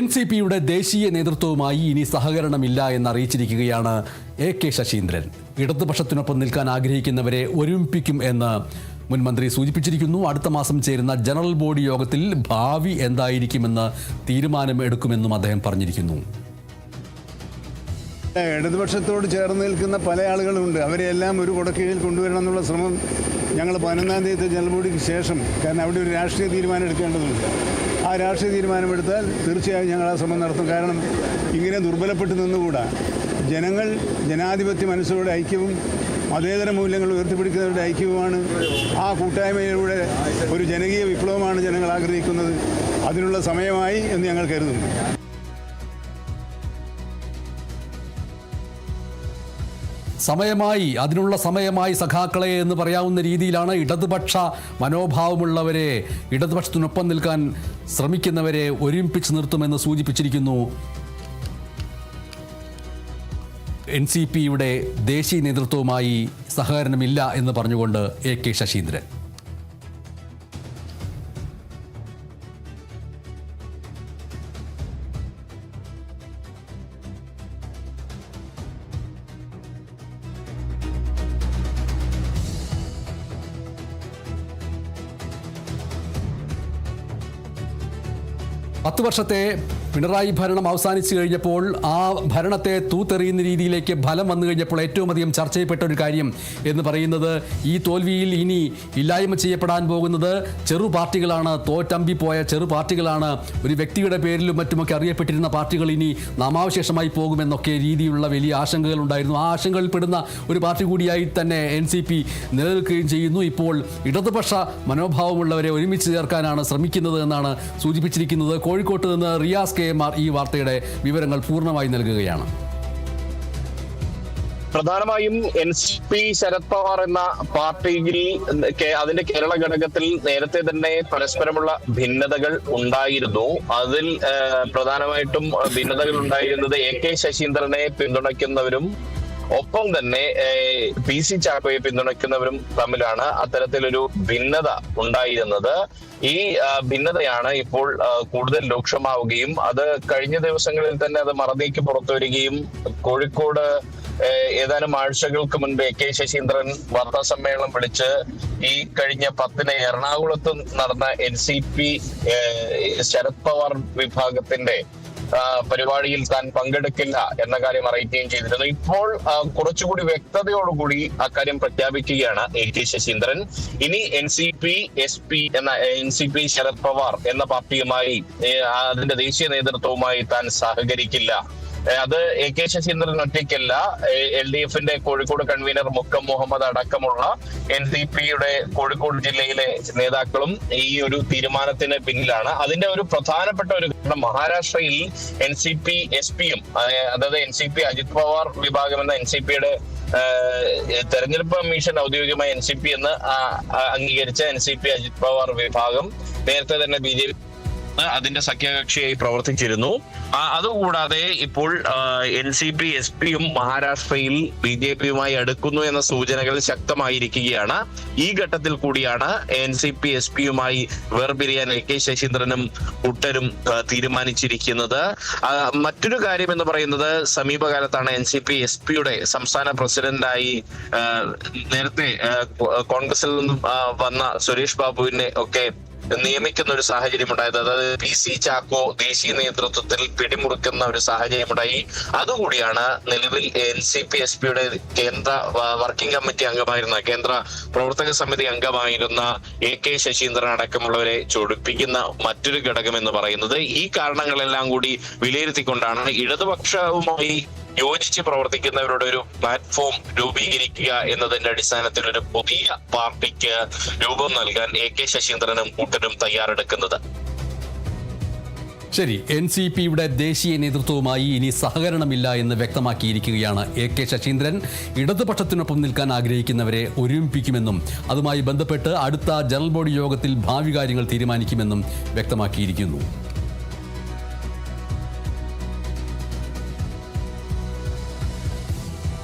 NCPയുടെ ദേശീയ നേതൃത്വവുമായി ഇനി സഹകരണമില്ല എന്നറിയിച്ചിരിക്കുകയാണ് AK ശശീന്ദ്രൻ. ഇടതുപക്ഷത്തിനൊപ്പം നിൽക്കാൻ ആഗ്രഹിക്കുന്നവരെ ഒരുമിപ്പിക്കും എന്ന് മുൻ മന്ത്രി സൂചിപ്പിച്ചിരിക്കുന്നു. അടുത്ത മാസം ചേരുന്ന ജനറൽ ബോഡി യോഗത്തിൽ ഭാവി എന്തായിരിക്കുമെന്ന് തീരുമാനമെടുക്കുമെന്നും അദ്ദേഹം പറഞ്ഞിരിക്കുന്നു. ഇടതുപക്ഷത്തോട് ചേർന്ന് നിൽക്കുന്ന പല ആളുകളുണ്ട്. അവരെല്ലാം ഒരു കുടക്കീഴിൽ കൊണ്ടുവരണം എന്നുള്ള ശ്രമം ഞങ്ങൾ 11-ാം തീയതി ജനറൽ ബോഡിക്ക് ശേഷം, കാരണം അവിടെ ഒരു രാഷ്ട്രീയ തീരുമാനം എടുക്കേണ്ടതുണ്ട്. ആ രാഷ്ട്രീയ തീരുമാനമെടുത്താൽ തീർച്ചയായും ഞങ്ങൾ ആ ശ്രമം നടത്തും. കാരണം ഇങ്ങനെ ദുർബലപ്പെട്ട് നിന്നുകൂടാ. ജനങ്ങൾ ജനാധിപത്യ മനസ്സുകളുടെ ഐക്യവും മതേതര മൂല്യങ്ങൾ ഉയർത്തിപ്പിടിക്കുന്നവരുടെ ഐക്യവുമാണ്. ആ കൂട്ടായ്മയിലൂടെ ഒരു ജനകീയ വിപ്ലവമാണ് ജനങ്ങൾ ആഗ്രഹിക്കുന്നത്. അതിനുള്ള സമയമായി എന്ന് ഞങ്ങൾ കരുതുന്നു. അതിനുള്ള സമയമായി സഖാക്കളെ എന്ന് പറയാവുന്ന രീതിയിലാണ് ഇടതുപക്ഷ മനോഭാവമുള്ളവരെ, ഇടതുപക്ഷത്തിനൊപ്പം നിൽക്കാൻ ശ്രമിക്കുന്നവരെ ഒരുമിപ്പിച്ച് നിർത്തുമെന്ന് സൂചിപ്പിച്ചിരിക്കുന്നു NCPയുടെ ദേശീയ നേതൃത്വവുമായി സഹകരണമില്ല എന്ന് പറഞ്ഞുകൊണ്ട് AK ശശീന്ദ്രൻ. പത്ത് വർഷത്തെ പിണറായി ഭരണം അവസാനിച്ചു കഴിഞ്ഞപ്പോൾ ആ ഭരണത്തെ തൂത്തെറിയുന്ന രീതിയിലേക്ക് ഫലം വന്നു കഴിഞ്ഞപ്പോൾ ഏറ്റവും അധികം ചർച്ച ചെയ്യപ്പെട്ട ഒരു കാര്യം എന്ന് പറയുന്നത് ഈ തോൽവിയിൽ ഇനി ഇല്ലായ്മ ചെയ്യപ്പെടാൻ പോകുന്നത് ചെറു പാർട്ടികളാണ്, തോറ്റമ്പിപ്പോയ ചെറു പാർട്ടികളാണ്, ഒരു വ്യക്തിയുടെ പേരിലും മറ്റുമൊക്കെ അറിയപ്പെട്ടിരുന്ന പാർട്ടികൾ ഇനി നാമാവശേഷമായി പോകുമെന്നൊക്കെ രീതിയിലുള്ള വലിയ ആശങ്കകളുണ്ടായിരുന്നു. ആ ആശങ്കകളിൽപ്പെടുന്ന ഒരു പാർട്ടി കൂടിയായി തന്നെ NCP നിലനിൽക്കുകയും ചെയ്യുന്നു. ഇപ്പോൾ ഇടതുപക്ഷ മനോഭാവമുള്ളവരെ ഒരുമിച്ച് ചേർക്കാനാണ് ശ്രമിക്കുന്നത് എന്നാണ് സൂചിപ്പിച്ചിരിക്കുന്നത്. കോഴിക്കോട്ട് നിന്ന് റിയാസ് KMR ഈ വാർത്തയുടെ വിവരങ്ങൾ പൂർണ്ണമായി നൽകുകയാണ്. പ്രധാനമായും NCP ശരത് പവാർ എന്ന പാർട്ടിയിൽ അതിന്റെ കേരള ഘടകത്തിൽ നേരത്തെ തന്നെ പരസ്പരമുള്ള ഭിന്നതകൾ ഉണ്ടായിരുന്നു. അതിൽ പ്രധാനമായിട്ടും ഭിന്നതകൾ ഉണ്ടായിരുന്നത് AK ശശീന്ദ്രനെ പിന്തുണയ്ക്കുന്നവരും ഒപ്പം തന്നെ PC ചാക്കോയെ പിന്തുണയ്ക്കുന്നവരും തമ്മിലാണ് അത്തരത്തിലൊരു ഭിന്നത ഉണ്ടായിരുന്നത്. ഈ ഭിന്നതയാണ് ഇപ്പോൾ കൂടുതൽ രൂക്ഷമാവുകയും അത് കഴിഞ്ഞ ദിവസങ്ങളിൽ തന്നെ അത് മറനീക്കി പുറത്തു വരികയും കോഴിക്കോട് ഏതാനും ആഴ്ചകൾക്ക് മുൻപ് AK ശശീന്ദ്രൻ വാർത്താ സമ്മേളനം വിളിച്ച് ഈ കഴിഞ്ഞ 10-ന് എറണാകുളത്ത് നടന്ന NCP ശരത് പവാർ വിഭാഗത്തിന്റെ പരിപാടിയിൽ താൻ പങ്കെടുക്കില്ല എന്ന കാര്യം അറിയിക്കുകയും ചെയ്തിരുന്നു. ഇപ്പോൾ കുറച്ചുകൂടി വ്യക്തതയോടുകൂടി അക്കാര്യം പ്രഖ്യാപിക്കുകയാണ് AK ശശീന്ദ്രൻ. ഇനി NCP SP എന്ന NCP ശരത് പവാർ എന്ന പാർട്ടിയുമായി അതിന്റെ ദേശീയ നേതൃത്വവുമായി താൻ സഹകരിക്കില്ല. അത് AK ശശീന്ദ്രൻ ഒറ്റയ്ക്കല്ല, LDFന്റെ കോഴിക്കോട് കൺവീനർ മുക്കം മുഹമ്മദ് അടക്കമുള്ള NCPയുടെ കോഴിക്കോട് ജില്ലയിലെ നേതാക്കളും ഈ ഒരു തീരുമാനത്തിന് പിന്നിലാണ്. അതിന്റെ ഒരു പ്രധാനപ്പെട്ട ഒരു ഘട്ടം മഹാരാഷ്ട്രയിൽ NCP SP-യും അതായത് NCP അജിത് പവാർ വിഭാഗം എന്ന NCPയുടെ തെരഞ്ഞെടുപ്പ് കമ്മീഷൻ ഔദ്യോഗികമായി NCP എന്ന് അംഗീകരിച്ച NCP അജിത് പവാർ വിഭാഗം നേരത്തെ തന്നെ BJP അതിന്റെ സഖ്യകക്ഷിയായി പ്രവർത്തിച്ചിരുന്നു. അതുകൂടാതെ ഇപ്പോൾ NCP SP-യും മഹാരാഷ്ട്രയിൽ BJP-യുമായി അടുക്കുന്നു എന്ന സൂചനകൾ ശക്തമായിരിക്കുകയാണ്. ഈ ഘട്ടത്തിൽ കൂടിയാണ് NCP SP-യുമായി വേർപിരിയാൻ AK ശശീന്ദ്രനും കൂട്ടരും തീരുമാനിച്ചിരിക്കുന്നത്. മറ്റൊരു കാര്യം എന്ന് പറയുന്നത് സമീപകാലത്താണ് NCP SP-യുടെ സംസ്ഥാന പ്രസിഡന്റായി നേരത്തെ കോൺഗ്രസിൽ നിന്നും വന്ന സുരേഷ് ബാബുവിനെ ഒക്കെ നിയമിക്കുന്ന ഒരു സാഹചര്യം ഉണ്ടായത്. അതായത് PC ചാക്കോ ദേശീയ നേതൃത്വത്തിൽ പിടിമുറുക്കുന്ന ഒരു സാഹചര്യം ഉണ്ടായി. അതുകൂടിയാണ് നിലവിൽ NCP SP-യുടെ കേന്ദ്ര വർക്കിംഗ് കമ്മിറ്റി അംഗമായിരുന്ന, കേന്ദ്ര പ്രവർത്തക സമിതി അംഗമായിരുന്ന AK ശശീന്ദ്രൻ അടക്കമുള്ളവരെ ചൊടിപ്പിക്കുന്ന മറ്റൊരു ഘടകം എന്ന് പറയുന്നത്. ഈ കാരണങ്ങളെല്ലാം കൂടി വിലയിരുത്തിക്കൊണ്ടാണ് ഇടതുപക്ഷവുമായി യോജിച്ച് പ്രവർത്തിക്കുന്നവരുടെ ഒരു പ്ലാറ്റ്ഫോം രൂപീകരിക്കുക എന്നതിന്റെ അടിസ്ഥാനത്തിൽ ഒരു പുതിയ പാർട്ടിക്ക് രൂപം നൽകാൻ AK ശശീന്ദ്രനും കൂട്ടരും തയ്യാറെടുക്കുന്നത്. ശരി, NCPയുടെ ദേശീയ നേതൃത്വവുമായി ഇനി സഹകരണമില്ല എന്ന് വ്യക്തമാക്കിയിരിക്കുകയാണ് AK ശശീന്ദ്രൻ. ഇടതുപക്ഷത്തിനൊപ്പം നിൽക്കാൻ ആഗ്രഹിക്കുന്നവരെ ഒരുമിപ്പിക്കുമെന്നും അതുമായി ബന്ധപ്പെട്ട് അടുത്ത ജനറൽ ബോഡി യോഗത്തിൽ ഭാവി കാര്യങ്ങൾ തീരുമാനിക്കുമെന്നും വ്യക്തമാക്കിയിരിക്കുന്നു.